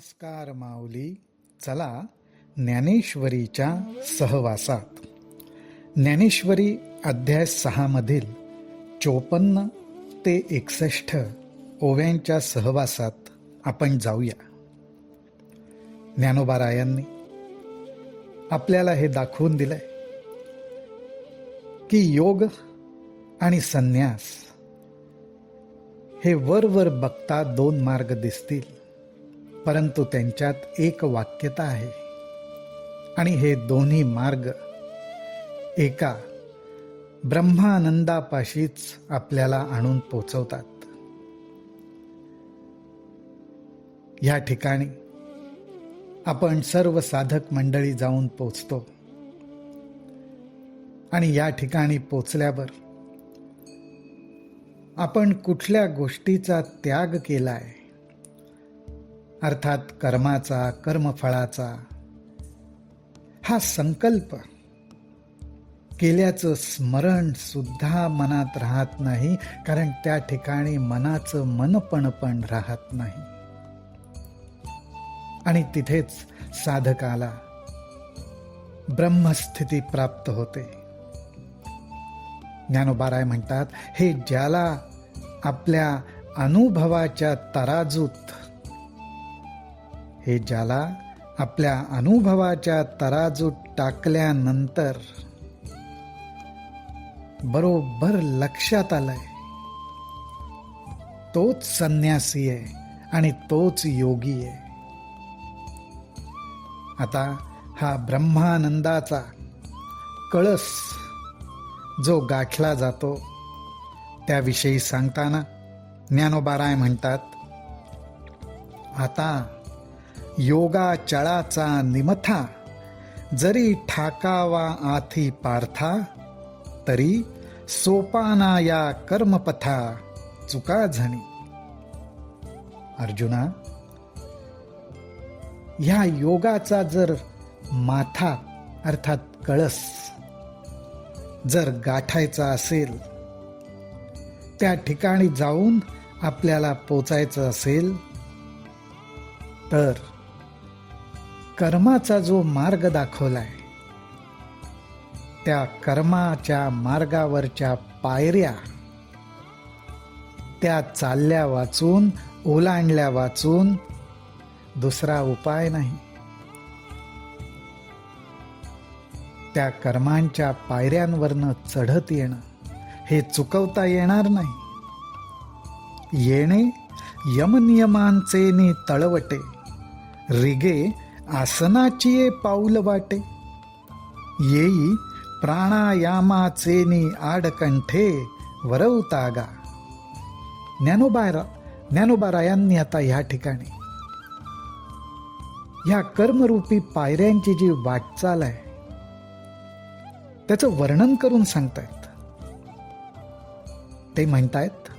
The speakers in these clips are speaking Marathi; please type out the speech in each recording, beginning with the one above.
नमस्कार माऊली. चला ज्ञानेश्वरीच्या सहवासात. ज्ञानेश्वरी अध्याय 6 मधील 54 ते 61 ओव्यांच्या सहवासात आपण जाऊया. ज्ञानोबारायांनी आपल्याला हे दाखवून दिलंय की योग आणि संन्यास हे वर बघता 2 मार्ग दिसतील, परंतु त्यांच्यात एक वाक्यता आहे आणि हे दोन्ही मार्ग एका ब्रह्मानंदापाशीच आपल्याला आणून पोचवतात. या ठिकाणी आपण सर्व साधक मंडळी जाऊन पोचतो आणि या ठिकाणी पोचल्यावर आपण कुठल्या गोष्टीचा त्याग केलाय, अर्थात कर्माचा, कर्मफळाचा, हा संकल्प केल्याचं स्मरण सुद्धा मनात राहत नाही, कारण त्या ठिकाणी मनाचं मनपण पण राहत नाही आणि तिथेच साधकाला ब्रह्मस्थिती प्राप्त होते. ज्ञानोबाराय म्हणतात, हे ज्याला आपल्या अनुभवाच्या तराजूत टाकल्यानंतर बरोबर लक्षात आलंय, तोच संन्यासी आहे आणि तोच योगी आहे. आता हा ब्रह्मानंदाचा कळस जो गाठला जातो त्याविषयी सांगताना ज्ञानोबाराय म्हणतात, आता योगा चळाचा निमथा जरी ठाकावा आथी पार्था, तरी सोपाना या कर्मपथा चुका झणी. अर्जुना, ह्या योगाचा जर माथा अर्थात कळस जर गाठायचा असेल, त्या ठिकाणी जाऊन आपल्याला पोचायचं असेल, तर कर्माचा जो मार्ग दाखवलाय त्या कर्माच्या मार्गावरच्या पायऱ्या त्या चालल्या वाचून, ओलांडल्या वाचून दुसरा उपाय नाही. त्या कर्मांच्या पायऱ्यांवरनं चढत येणं हे चुकवता येणार नाही. येणे यमनियमांचे तळवटे, रिगे आसनाची पाऊल वाटे, येई प्राणायामाचे आडकंठे वरवतागा. ज्ञानोबारायांनी आता ह्या ठिकाणी ह्या कर्मरूपी पायऱ्यांची जी वाटचाल आहे त्याचं वर्णन करून सांगतायत. ते म्हणतायत,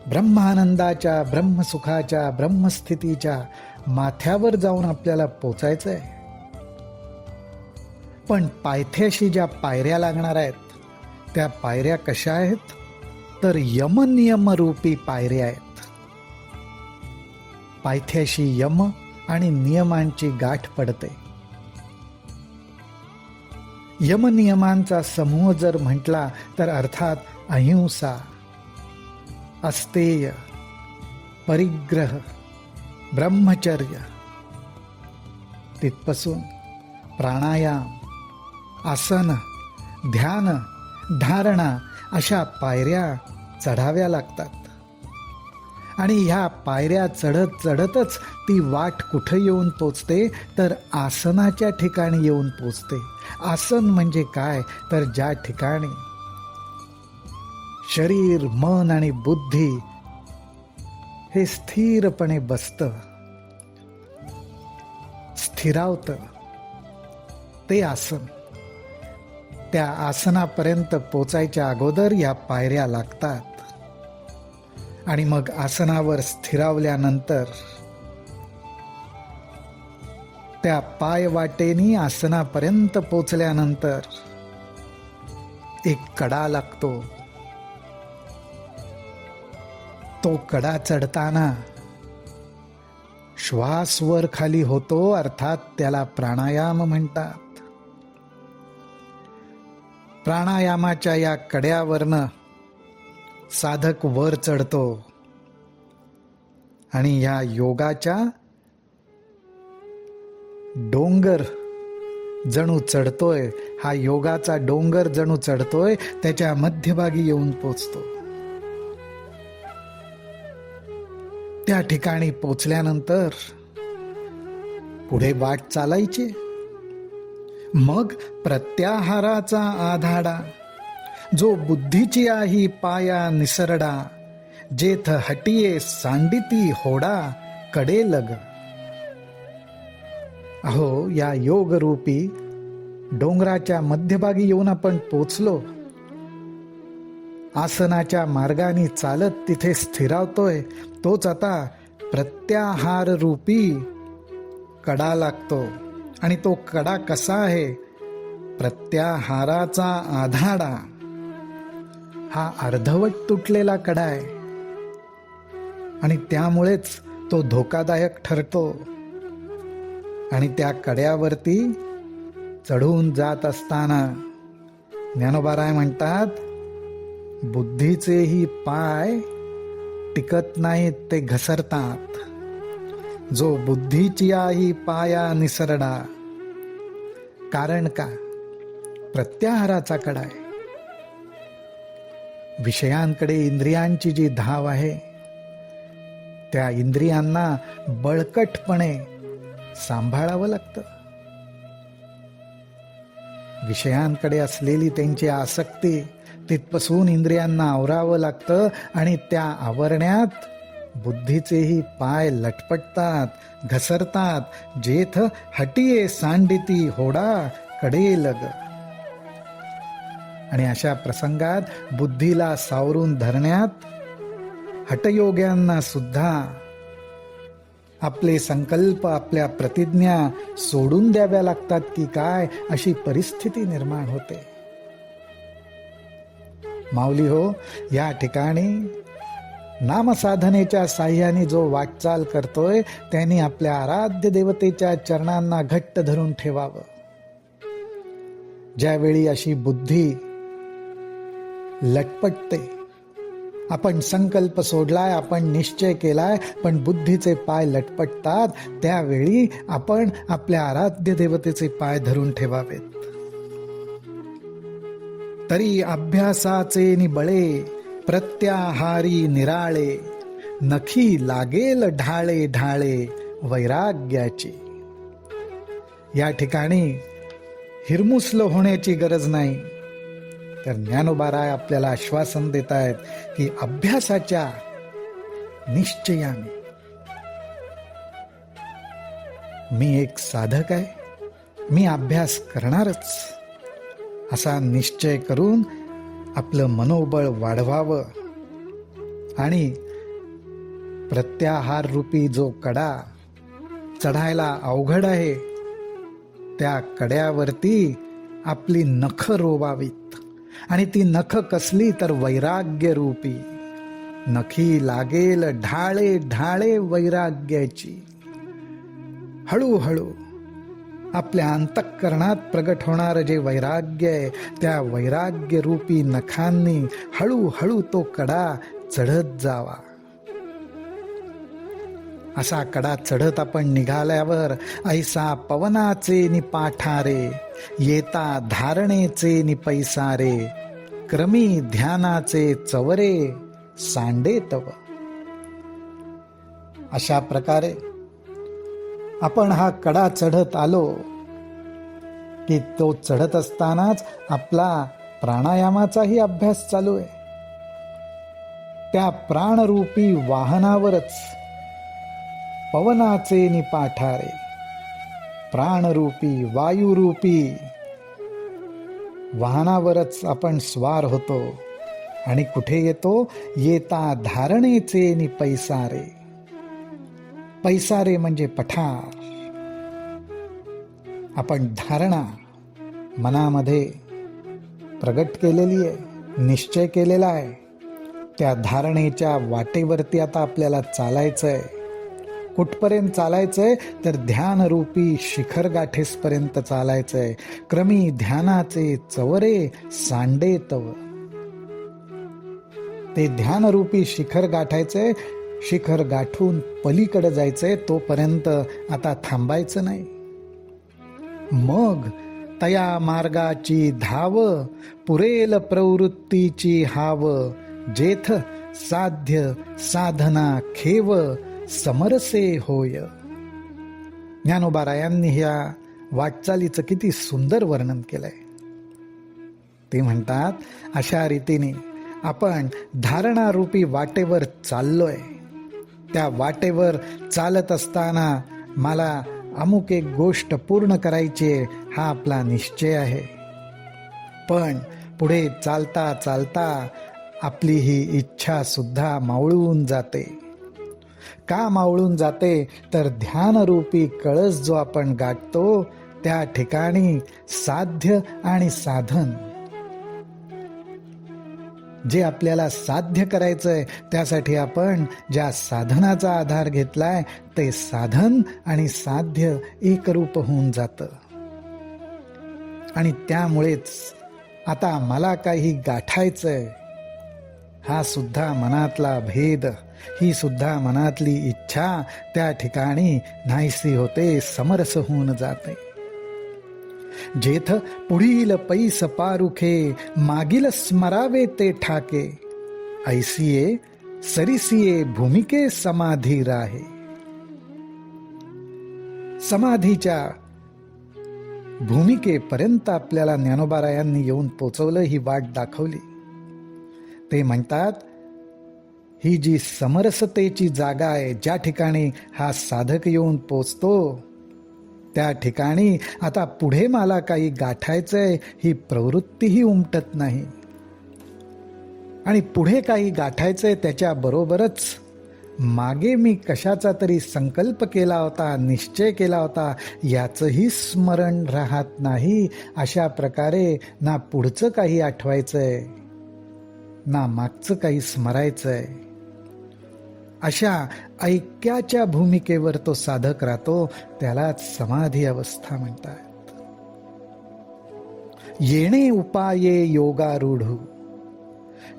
ब्रह्मानंदाच्या, ब्रह्मसुखाच्या, ब्रह्मस्थितीच्या माथ्यावर जाऊन आपल्याला पोचायचं आहे. पण पायथ्याशी ज्या पायऱ्या लागणार आहेत त्या पायऱ्या कशा आहेत, तर यमनियमरूपी पायऱ्या आहेत. पायथ्याशी यम आणि नियमांची गाठ पडते. यमनियमांचा समूह जर म्हटला तर अर्थात अहिंसा, अस्तेय, परिग्रह, ब्रह्मचर्य, तिथपासून प्राणायाम, आसन, ध्यान, धारणा अशा पायऱ्या चढाव्या लागतात. आणि ह्या पायऱ्या चढतच ती वाट कुठं येऊन पोचते, तर आसनाच्या ठिकाणी येऊन पोचते. आसन म्हणजे काय, तर ज्या ठिकाणी शरीर, मन आणि बुद्धी हे स्थिरपणे बसतं, स्थिरावतं, ते आसन. त्या आसनापर्यंत पोचायच्या अगोदर या पायऱ्या लागतात आणि मग आसनावर स्थिरावल्यानंतर त्या पायवाटेनी आसनापर्यंत पोचल्यानंतर एक कडा लागतो. तो कडा चढताना श्वास वर खाली होतो, अर्थात त्याला प्राणायाम म्हणतात. प्राणायामाच्या या कड्यावरनं साधक वर चढतो आणि या योगाच्या डोंगर जणू चढतोय, हा योगाचा डोंगर जणू चढतोय, त्याच्या मध्यभागी येऊन पोचतो. त्या ठिकाणी पोचल्यानंतर पुढे वाट चालायची. मग प्रत्याहाराचा आधाडा, जो बुद्धीची आहे पाया निसरडा, जेथ हटिये सांडिती होडा कडे लग. अहो, या योगरूपी डोंगराच्या मध्यभागी येऊन आपण पोचलो. आसनाच्या मार्गाने चालत तिथे स्थिरावतोय. तोच आता प्रत्याहार रूपी कडा लागतो. आणि तो कडा कसा आहे? प्रत्याहाराचा आधाडा. हा अर्धवट तुटलेला कडा आहे आणि त्यामुळेच तो धोकादायक ठरतो. आणि त्या कड्यावरती चढून जात असताना ज्ञानोबाराय म्हणतात, बुद्धीचेही पाय टिकत नाहीत, ते घसरतात. जो बुद्धीची आहे पाया निसरडा. कारण का? प्रत्याहाराचा कडा आहे. विषयांकडे इंद्रियांची जी धाव आहे, त्या इंद्रियांना बळकटपणे सांभाळावं लागतं. विषयांकडे असलेली त्यांची आसक्ती, तिथपासून इंद्रियांना आवरावं लागतं. आणि त्या आवरण्यात बुद्धीचेही पाय लटपटतात, घसरतात. जेथ हटिये सांडिती होडा कडे लग. आणि अशा प्रसंगात बुद्धीला सावरून धरण्यात हठयोग्यांना सुद्धा आपले संकल्प, आपल्या प्रतिज्ञा सोडून द्याव्या लागतात की काय, अशी परिस्थिती निर्माण होते. माऊली हो, या ठिकाणी नामसाधनेच्या साह्याने जो वाटचाल करतोय, त्यांनी आपल्या आराध्य देवतेच्या चरणांना घट्ट धरून ठेवावं. ज्यावेळी अशी बुद्धी लटपटते, आपण संकल्प सोडलाय, आपण निश्चय केलाय, पण बुद्धीचे पाय लटपटतात, त्यावेळी आपण आपल्या आराध्य देवतेचे पाय धरून ठेवावेत. तरी अभ्यासाचे निबळे प्रत्याहारी निराळे, नखी लागेल ढाळे ढाळे वैराग्याची. या ठिकाणी हिरमुसलं होण्याची गरज नाही. तर ज्ञानोबाराय आपल्याला आश्वासन देत आहेत की अभ्यासाच्या निश्चयाने, मी एक साधक आहे, मी अभ्यास करणारच, असा निश्चय करून आपलं मनोबळ वाढवावं. आणि प्रत्याहार रूपी जो कडा चढायला अवघड आहे, त्या कड्यावरती आपली नख रोवावीत. आणि ती नख कसली? तर वैराग्य रूपी. नखी लागेल ढाळे ढाळे वैराग्याची. हळूहळू आपल्या अंतःकरणात प्रगट होणार जे वैराग्य आहे, त्या वैराग्य रूपी नखांनी हळूहळू तो कडा चढत जावा. असा कडा चढत आपण निघाल्यावर ऐसा पवनाचे नि पाठारे, येता धारणेचे नि पैसारे, क्रमी ध्यानाचे चवरे सांडे तव. अशा प्रकारे आपण हा कडा चढत आलो की तो चढत असतानाच आपला प्राणायामाचाही अभ्यास चालू आहे. त्या प्राणरूपी वाहनावरच पवनाचे नि पाठारे, प्राणरूपी वायुरूपी वाहनावरच आपण स्वार होतो. आणि कुठे येतो? येता धारणेचे नि पैसारे. पैसारे म्हणजे पठार. आपण धारणा मनामध्ये प्रगट केलेली आहे, निश्चय केलेला आहे. त्या धारणेच्या वाटेवरती आता आपल्याला चालायचं आहे. कुठपर्यंत चालायचंय तर ध्यानरूपी शिखर गाठेसपर्यंत चालायचंय. क्रमी ध्यानाचे चवरे सांडे तव. ते ध्यानरूपी शिखर गाठायचंय. शिखर गाठून पलीकडे जायचंय. तोपर्यंत आता थांबायचं नाही. मग तया मार्गाची धाव, पुरेल प्रवृत्तीची हाव. जेथ साध्य साधना खेव, समरसे होय. ज्ञानोबारायांनी ह्या वाटचालीचं किती सुंदर वर्णन केलंय. ते म्हणतात, अशा रीतीने आपण धारणारूपी वाटेवर चाललोय. त्या वाटेवर चालत असताना मला अमुक एक गोष्ट पूर्ण करायची आहे, हा आपला निश्चय आहे. पण पुढे चालता चालता आपली ही इच्छा सुद्धा मावळून जाते. का मावळून जाते तर ध्यानरूपी कळस जो आपण गाठतो त्या ठिकाणी साध्य आणि साधन, जे आपल्याला साध्य करायचंय त्यासाठी आपण ज्या साधनाचा आधार घेतलाय ते साधन आणि साध्य एकरूप होऊन जातं. आणि त्यामुळेच आता मला काही गाठायचंय, हा सुद्धा मनातला भेद, ही सुद्धा मनातली इच्छा त्या ठिकाणी नाहीसी होते, समरस होऊन जाते. जेथ पुढील पैस पारुखे, मागील स्मरावे ते ठाके. ऐसिये सरिसिये भूमिके समाधी राहे. समाधीच्या भूमिकेपर्यंत आपल्याला ज्ञानोबारायांनी येऊन पोचवलं, ही वाट दाखवली. ते म्हणतात, ही जी समरसतेची जागा आहे, ज्या ठिकाणी हा साधक येऊन पोचतो, त्या ठिकाणी आता पुढे मला काही गाठायचंय ही प्रवृत्तीही उमटत नाही. आणि पुढे काही गाठायचंय त्याच्याबरोबरच मागे मी कशाचा तरी संकल्प केला होता, निश्चय केला होता, याचंही स्मरण राहत नाही. अशा प्रकारे ना पुढचं काही आठवायचंय ना मागचं काही स्मरायचंय. अशा ऐक्याच्या भूमिकेवर तो साधक राहतो, त्यालाच समाधी अवस्था म्हणतात. येणे उपाये योगारूढू,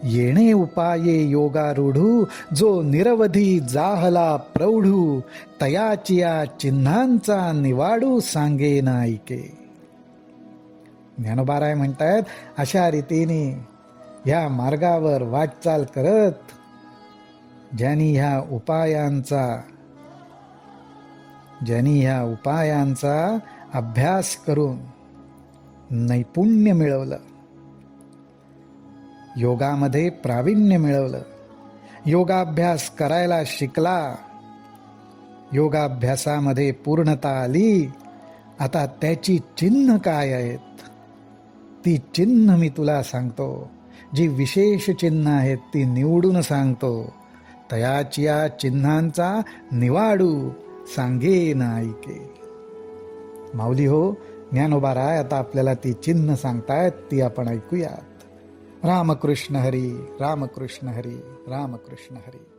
येणे उपाये योगारूढू. जो निरवधी जाहला प्रौढू, तयाचिया चिन्हांचा निवाडू सांगे ना ऐके. ज्ञानोबाराय म्हणतात, अशा रीतीने ह्या मार्गावर वाटचाल करत ज्यांनी ह्या उपायांचा अभ्यास करून नैपुण्य मिळवलं, योगामध्ये प्रावीण्य मिळवलं, योगाभ्यास करायला शिकला, योगाभ्यासामध्ये पूर्णता आली, आता त्याची चिन्ह काय आहेत ती चिन्ह मी तुला सांगतो. जी विशेष चिन्ह आहेत ती निवडून सांगतो. तयाचिया चिन्हांचा निवाडू सांगे ना ऐके. माऊली हो, ज्ञानोबाराय आता आपल्याला ती चिन्ह सांगतायत, ती आपण ऐकूयात. रामकृष्ण हरी, रामकृष्ण हरी, रामकृष्ण हरी.